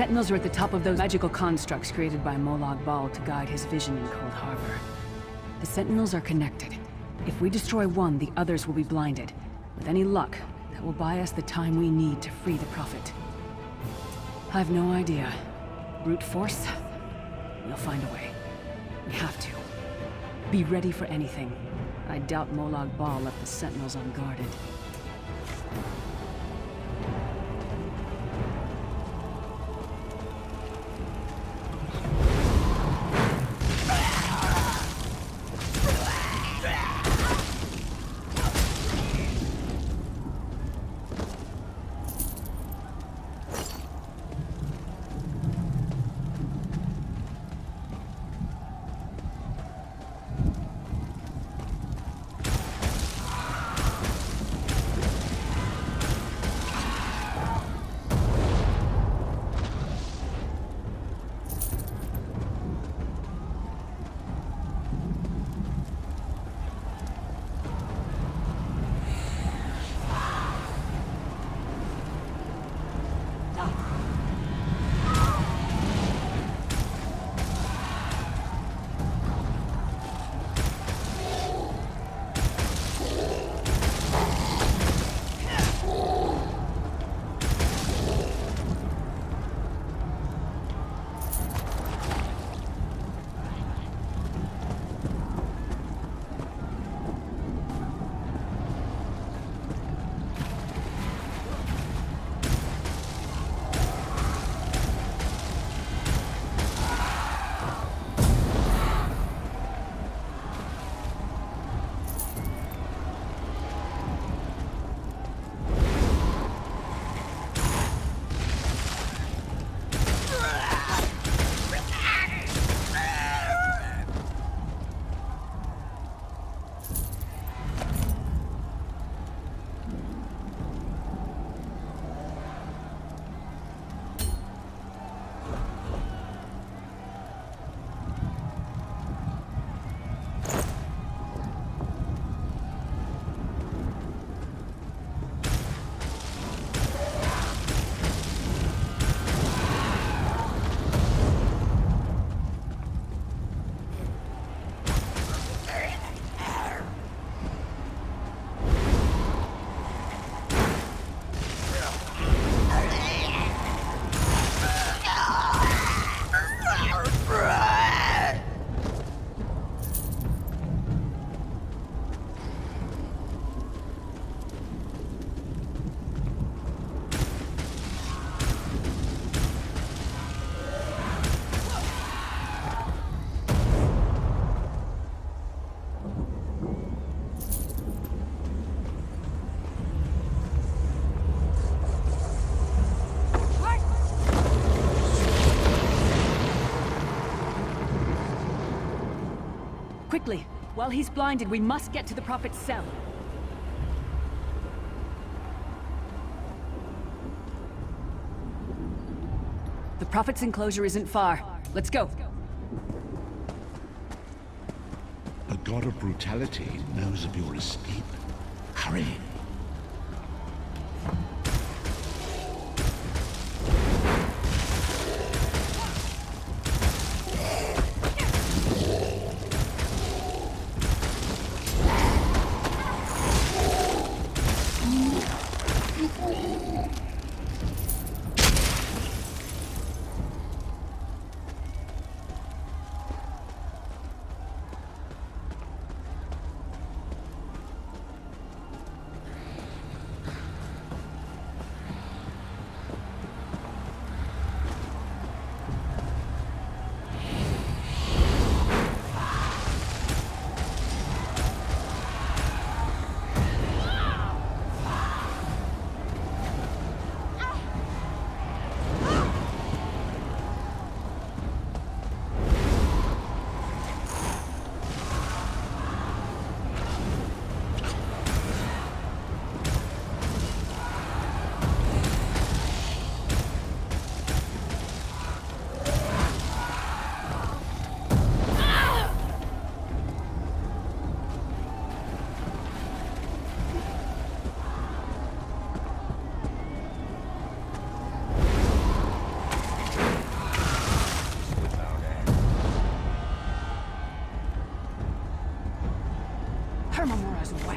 Sentinels are at the top of those magical constructs created by Molag Bal to guide his vision in Cold Harbor. The Sentinels are connected. If we destroy one, the others will be blinded. With any luck, that will buy us the time we need to free the Prophet. I've no idea. Brute force? We'll find a way. We have to. Be ready for anything. I doubt Molag Bal left the Sentinels unguarded. Quickly! While he's blinded, we must get to the Prophet's cell. The Prophet's enclosure isn't far. Let's go. A god of brutality knows of your escape. Hurry.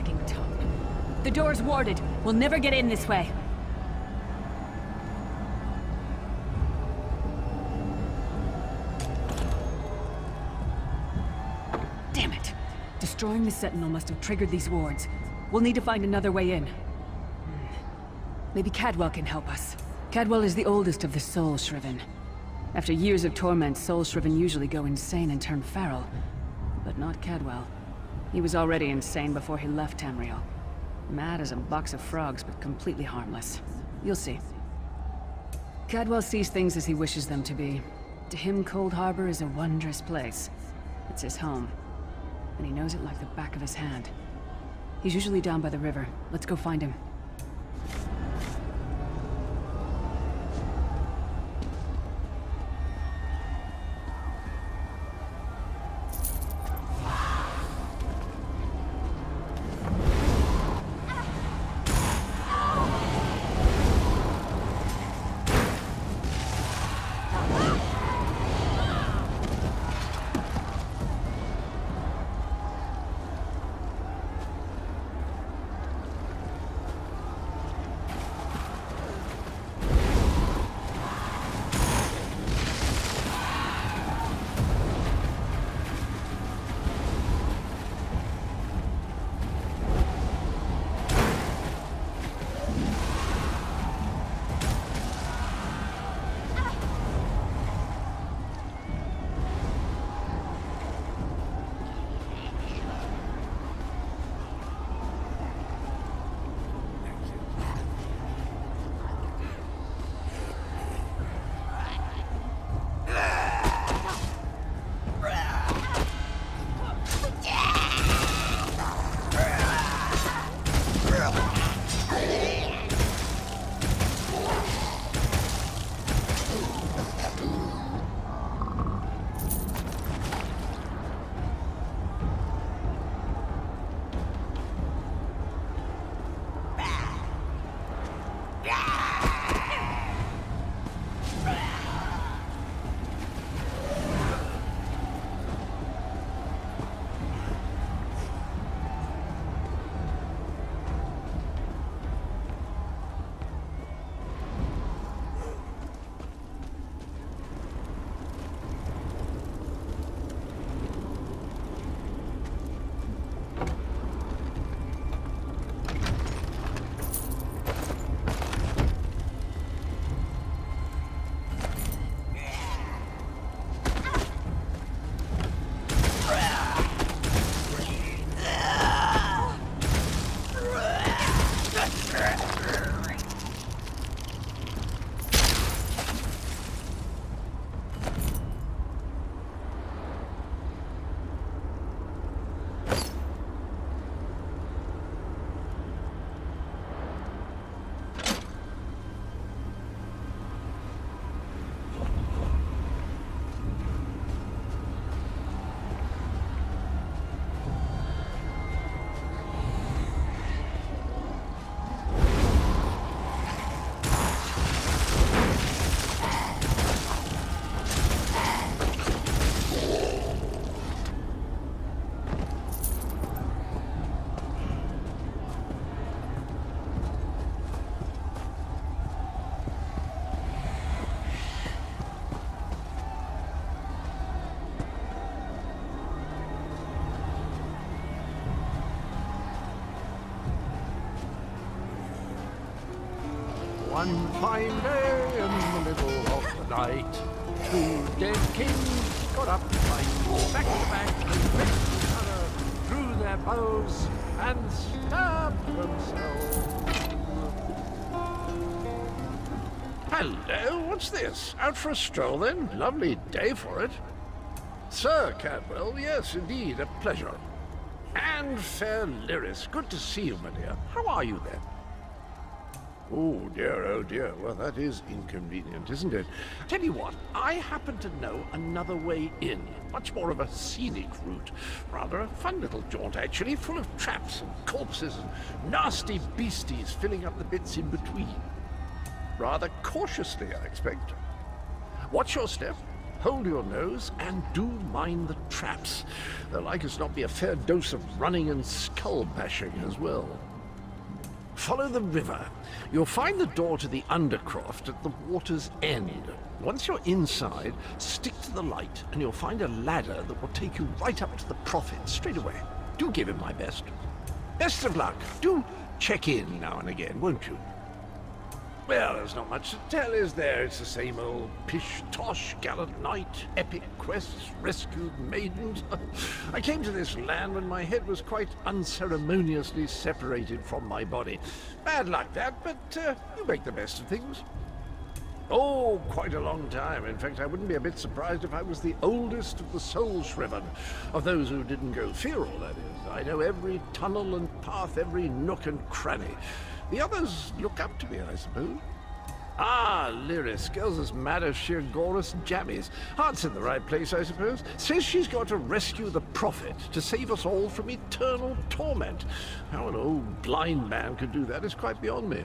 nagging tongue. The door's warded. We'll never get in this way. Damn it. Destroying the Sentinel must have triggered these wards. We'll need to find another way in. Maybe Cadwell can help us. Cadwell is the oldest of the Soul Shriven. After years of torment, Soul Shriven usually go insane and turn feral. But not Cadwell. He was already insane before he left Tamriel. Mad as a box of frogs, but completely harmless. You'll see. Cadwell sees things as he wishes them to be. To him, Cold Harbor is a wondrous place. It's his home. And he knows it like the back of his hand. He's usually down by the river. Let's go find him. One fine day in the middle of the night, two dead kings got up to fight, back to back, and met each other, drew their bows, and stabbed themselves. Hello, what's this? Out for a stroll then? Lovely day for it. Sir Cadwell, yes, indeed, a pleasure. And fair Lyris, good to see you, my dear. How are you then? Oh dear, well that is inconvenient, isn't it? Tell you what, I happen to know another way in, much more of a scenic route. Rather a fun little jaunt actually, full of traps and corpses and nasty beasties filling up the bits in between. Rather cautiously, I expect. Watch your step. hold your nose, and do mind the traps. There'll like as not be a fair dose of running and skull bashing as well. Follow the river. You'll find the door to the Undercroft at the water's end. Once you're inside, stick to the light, and you'll find a ladder that will take you right up to the Prophet straight away. Do give him my best. Best of luck. Do check in now and again, won't you? Well, there's not much to tell, is there? It's the same old pish-tosh, gallant knight, epic quests, rescued maidens. I came to this land when my head was quite unceremoniously separated from my body. Bad luck that, but you make the best of things. Oh, quite a long time. In fact, I wouldn't be a bit surprised if I was the oldest of the soul-shriven. Of those who didn't go feral, that is. I know every tunnel and path, every nook and cranny. The others look up to me, I suppose. Ah, Lyris, girl's as mad as sheer Gorus jammies. Heart's in the right place, I suppose. Says she's got to rescue the Prophet to save us all from eternal torment. How an old blind man could do that is quite beyond me.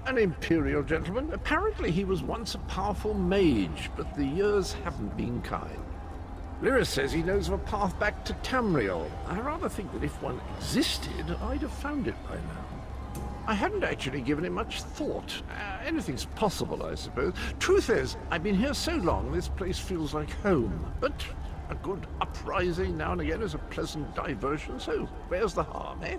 An imperial gentleman. Apparently he was once a powerful mage, but the years haven't been kind. Lyris says he knows of a path back to Tamriel. I rather think that if one existed, I'd have found it by now. I hadn't actually given it much thought. Anything's possible, I suppose. Truth is, I've been here so long, this place feels like home. But a good uprising now and again is a pleasant diversion, so where's the harm, eh?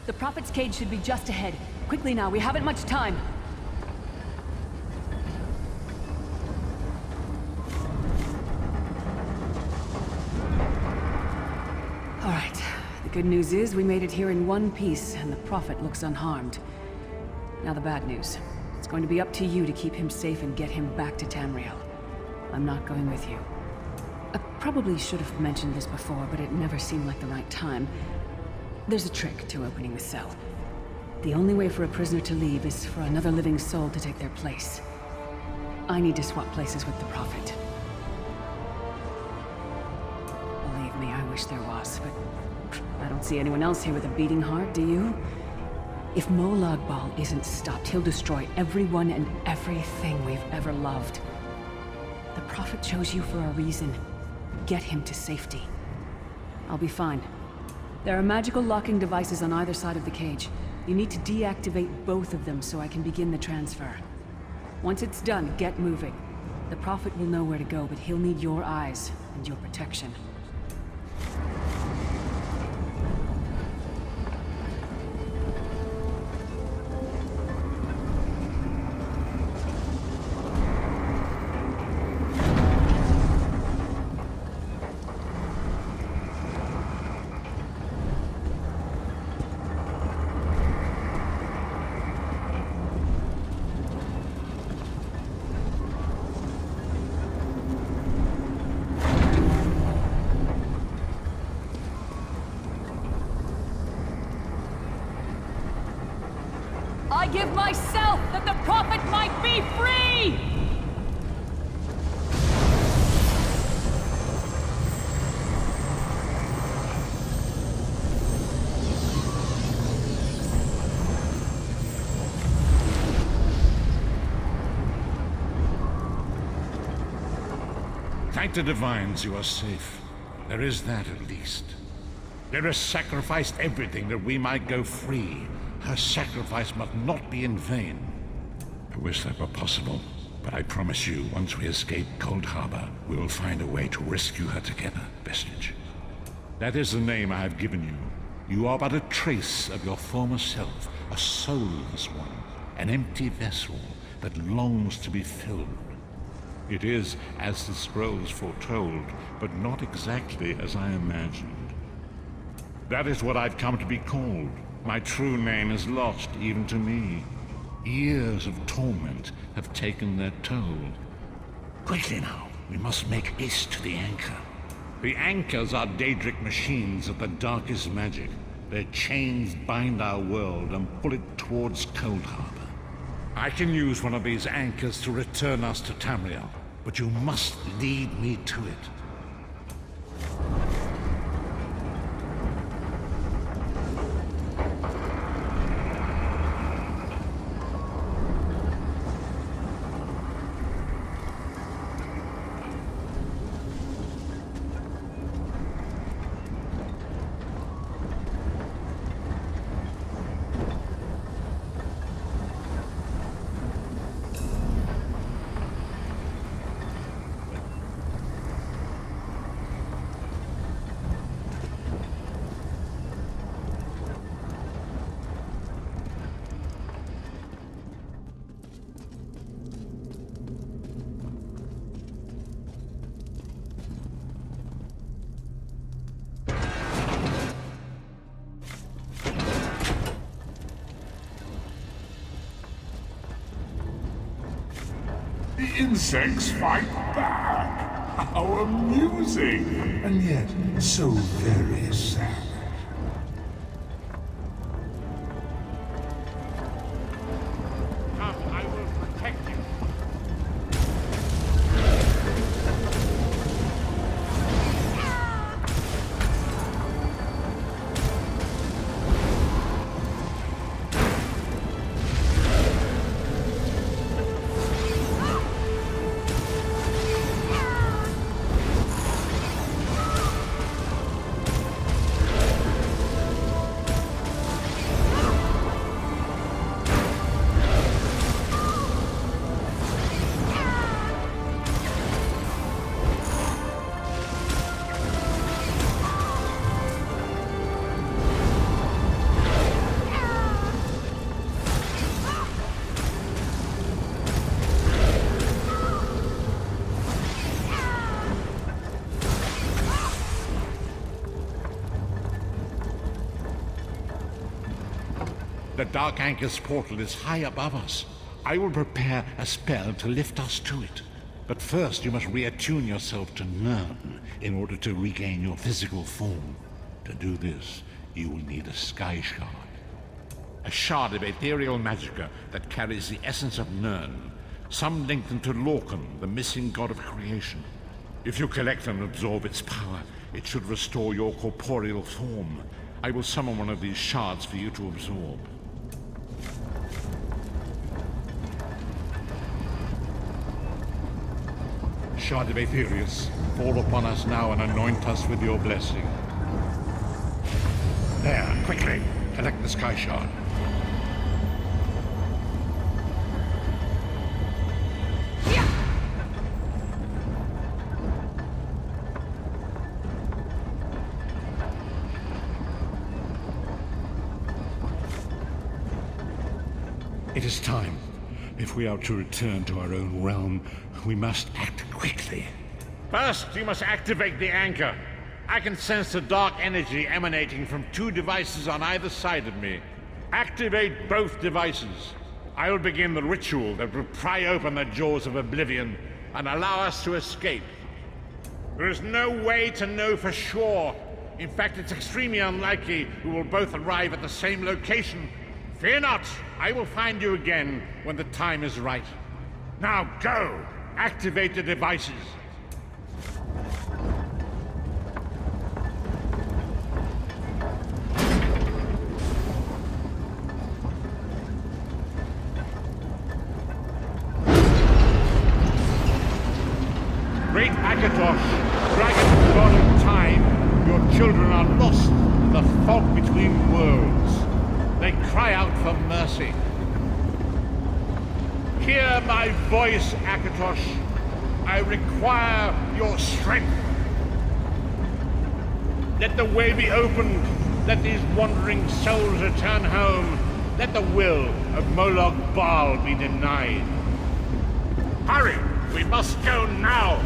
The Prophet's cage should be just ahead. Quickly now, we haven't much time. All right. The good news is we made it here in one piece, and the Prophet looks unharmed. Now the bad news. It's going to be up to you to keep him safe and get him back to Tamriel. I'm not going with you. I probably should have mentioned this before, but it never seemed like the right time. There's a trick to opening the cell. The only way for a prisoner to leave is for another living soul to take their place. I need to swap places with the Prophet. Believe me, I wish there was, but I don't see anyone else here with a beating heart, do you? If Molag Bal isn't stopped, he'll destroy everyone and everything we've ever loved. The Prophet chose you for a reason. Get him to safety. I'll be fine. There are magical locking devices on either side of the cage. You need to deactivate both of them so I can begin the transfer. Once it's done, get moving. The Prophet will know where to go, but he'll need your eyes and your protection. I give myself that the Prophet might be free! Thank the divines you are safe. There is that at least. Lyris sacrificed everything that we might go free. Her sacrifice must not be in vain. I wish that were possible, but I promise you, once we escape Cold Harbor, we will find a way to rescue her together, Vestige. That is the name I have given you. You are but a trace of your former self, a soulless one, an empty vessel that longs to be filled. It is as the scrolls foretold, but not exactly as I imagined. That is what I've come to be called. My true name is lost even to me. Years of torment have taken their toll. Quickly now, we must make haste to the anchor. The anchors are Daedric machines of the darkest magic. Their chains bind our world and pull it towards Cold Harbor. I can use one of these anchors to return us to Tamriel, but you must lead me to it. The insects fight back. How amusing, and yet so very sad. Come, I will protect you. Dark Anchor's portal is high above us. I will prepare a spell to lift us to it. But first you must reattune yourself to Nern in order to regain your physical form. To do this, you will need a sky shard. A shard of ethereal magicka that carries the essence of Nern, some linked to Lorcan, the missing god of creation. If you collect and absorb its power, it should restore your corporeal form. I will summon one of these shards for you to absorb. Shard of Aetherius, fall upon us now and anoint us with your blessing. There, quickly, collect the sky shard. It is time. If we are to return to our own realm, we must act quickly. First, you must activate the anchor. I can sense the dark energy emanating from 2 devices on either side of me. Activate both devices. I will begin the ritual that will pry open the jaws of oblivion and allow us to escape. There is no way to know for sure. In fact, it's extremely unlikely we will both arrive at the same location. Fear not, I will find you again when the time is right. Now go! Activate the devices. Great Akatosh, dragon god of time, your children are lost in the fog between worlds. They cry out for mercy. Hear my voice, Akatosh. I require your strength. Let the way be opened. Let these wandering souls return home. Let the will of Molag Bal be denied. Hurry! We must go now!